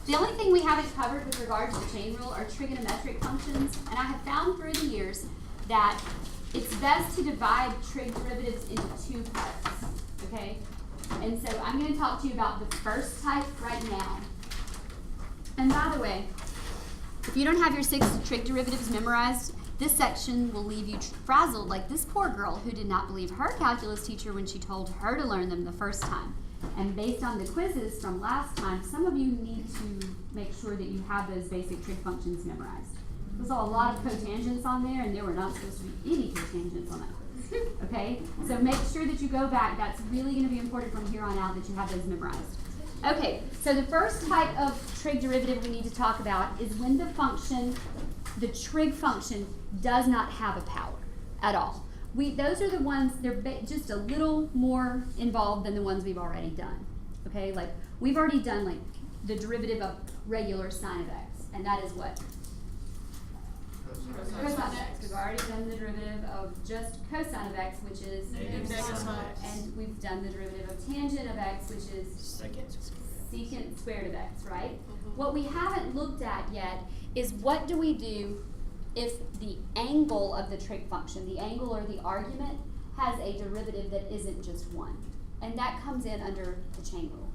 The only thing we haven't covered with regard to the chain rule are trigonometric functions, and I have found through the years that it's best to divide trig derivatives into two parts, okay? And so I'm going to talk to you about the first type right now. And by the way, if you don't have your 6 trig derivatives memorized, this section will leave you frazzled like this poor girl who did not believe her calculus teacher when she told her to learn them the first time. And based on the quizzes from last time, some of you need to make sure that you have those basic trig functions memorized. There's a lot of cotangents on there, and there were not supposed to be any cotangents on that quiz. Okay? So make sure that you go back. That's really going to be important from here on out that you have those memorized. Okay, so the first type of trig derivative we need to talk about is when the function, the trig function, does not have a power at all. Those are the ones, they're just a little more involved than the ones we've already done. Okay, like we've already done like the derivative of regular sine of x, and that is what? Cosine of x. We've already done the derivative of just cosine of x, which is negative sine of x. And we've done the derivative of tangent of x, which is secant squared of x, right? What we haven't looked at yet is what do we do if the angle of the trig function, the angle or the argument, has a derivative that isn't just 1. And that comes in under the chain rule.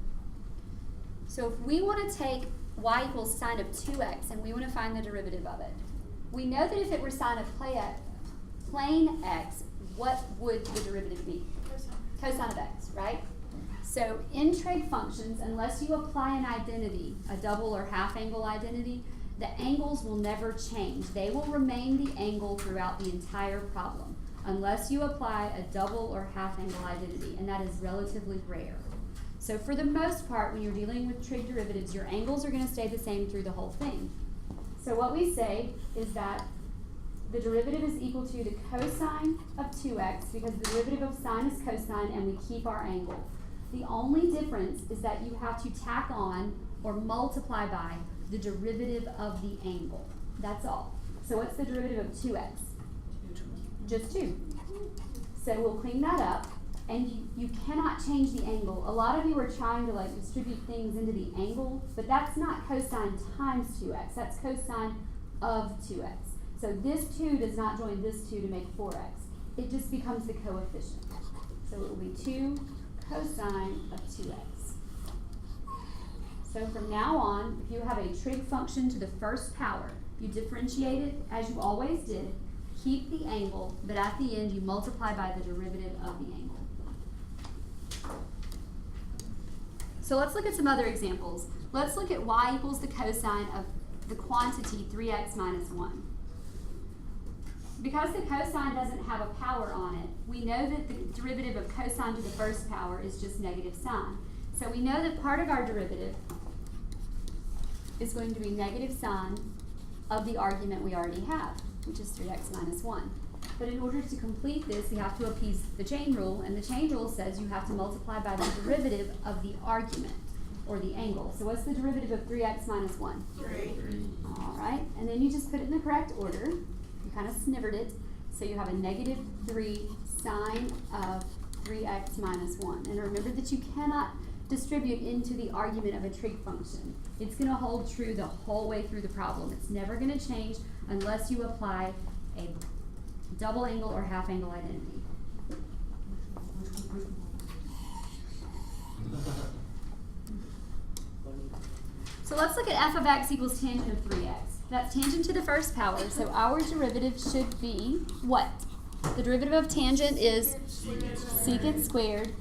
So if we want to take y equals sine of 2x and we want to find the derivative of it, we know that if it were sine of plane x, what would the derivative be? Cosine of x, right? So in trig functions, unless you apply an identity, a double or half angle identity, the angles will never change. They will remain the angle throughout the entire problem, unless you apply a double or half angle identity, and that is relatively rare. So for the most part, when you're dealing with trig derivatives, your angles are going to stay the same through the whole thing. So what we say is that the derivative is equal to the cosine of 2x, because the derivative of sine is cosine, and we keep our angle. The only difference is that you have to tack on or multiply by the derivative of the angle. That's all. So what's the derivative of 2x? Just 2. So we'll clean that up, and you cannot change the angle. A lot of you are trying to like distribute things into the angle, but that's not cosine times 2x. That's cosine of 2x. So this 2 does not join this 2 to make 4x. It just becomes the coefficient. So it will be 2 cosine of 2x. So from now on, if you have a trig function to the first power, you differentiate it as you always did, keep the angle, but at the end you multiply by the derivative of the angle. So let's look at some other examples. Let's look at y equals the cosine of the quantity 3x minus 1. Because the cosine doesn't have a power on it, we know that the derivative of cosine to the first power is just negative sine. So we know that part of our derivative is going to be negative sine of the argument we already have, which is 3x minus 1. But in order to complete this, we have to appease the chain rule, and the chain rule says you have to multiply by the derivative of the argument, or the angle. So what's the derivative of 3x minus 1? 3. All right, and then you just put it in the correct order. You kind of snivered it. So you have a negative 3 sine of 3x minus 1. And remember that you cannot distribute into the argument of a trig function. It's going to hold true the whole way through the problem. It's never going to change unless you apply a double angle or half angle identity. So let's look at f of x equals tangent of 3x. That's tangent to the first power, so our derivative should be what? The derivative of tangent is secant squared,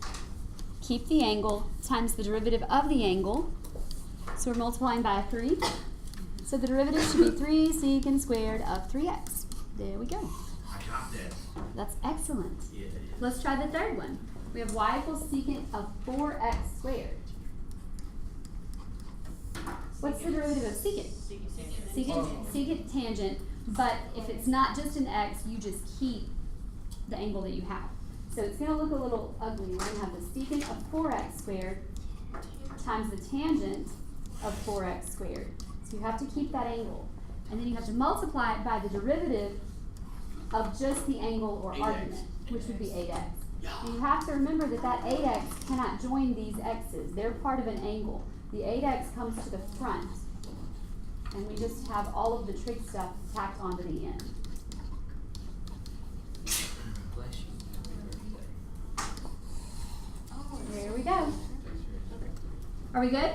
keep the angle, times the derivative of the angle. So we're multiplying by 3. So the derivative should be 3 secant squared of 3x. There we go. I got that. That's excellent. Yeah. Let's try the third one. We have y equals secant of 4x squared. What's the derivative of secant? Secant tangent, but if it's not just an x, you just keep the angle that you have. So it's going to look a little ugly. We're going to have the secant of 4x squared times the tangent of 4x squared. So you have to keep that angle. And then you have to multiply it by the derivative of just the angle or 8x. argument, which would be 8x. And you have to remember that that 8x cannot join these x's. They're part of an angle. the 8x comes to the front, and we just have all of the trig stuff tacked onto the end. Bless you. There we go. Are we good?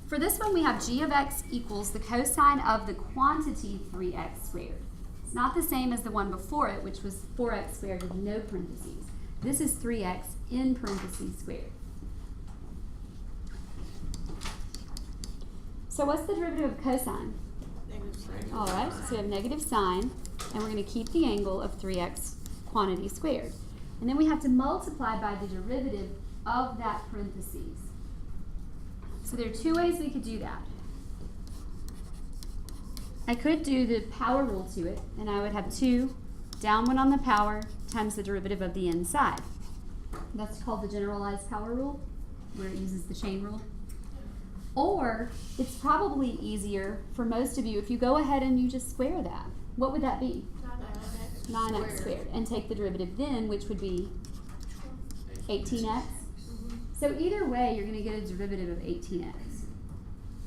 For this one, we have g of x equals the cosine of the quantity 3x squared. It's not the same as the one before it, which was 4x squared with no parentheses. This is 3x in parentheses squared. So what's the derivative of cosine? All right, so we have negative sine, and we're going to keep the angle of 3x quantity squared. And then we have to multiply by the derivative of that parentheses. So there are two ways we could do that. I could do the power rule to it, and I would have 2 down 1 on the power times the derivative of the inside. That's called the generalized power rule, where it uses the chain rule. Or it's probably easier for most of you if you go ahead and you just square that. What would that be? 9x squared. And take the derivative then, which would be 18x. So either way, you're going to get a derivative of 18x.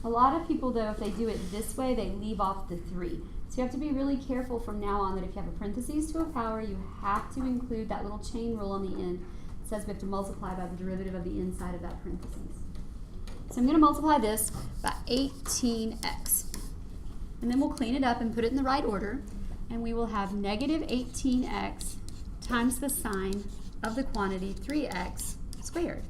A lot of people, though, if they do it this way, they leave off the 3. So you have to be really careful from now on that if you have a parentheses to a power, you have to include that little chain rule on the end. It says we have to multiply by the derivative of the inside of that parentheses. So I'm going to multiply this by 18x. And then we'll clean it up and put it in the right order. And we will have negative 18x times the sine of the quantity 3x squared.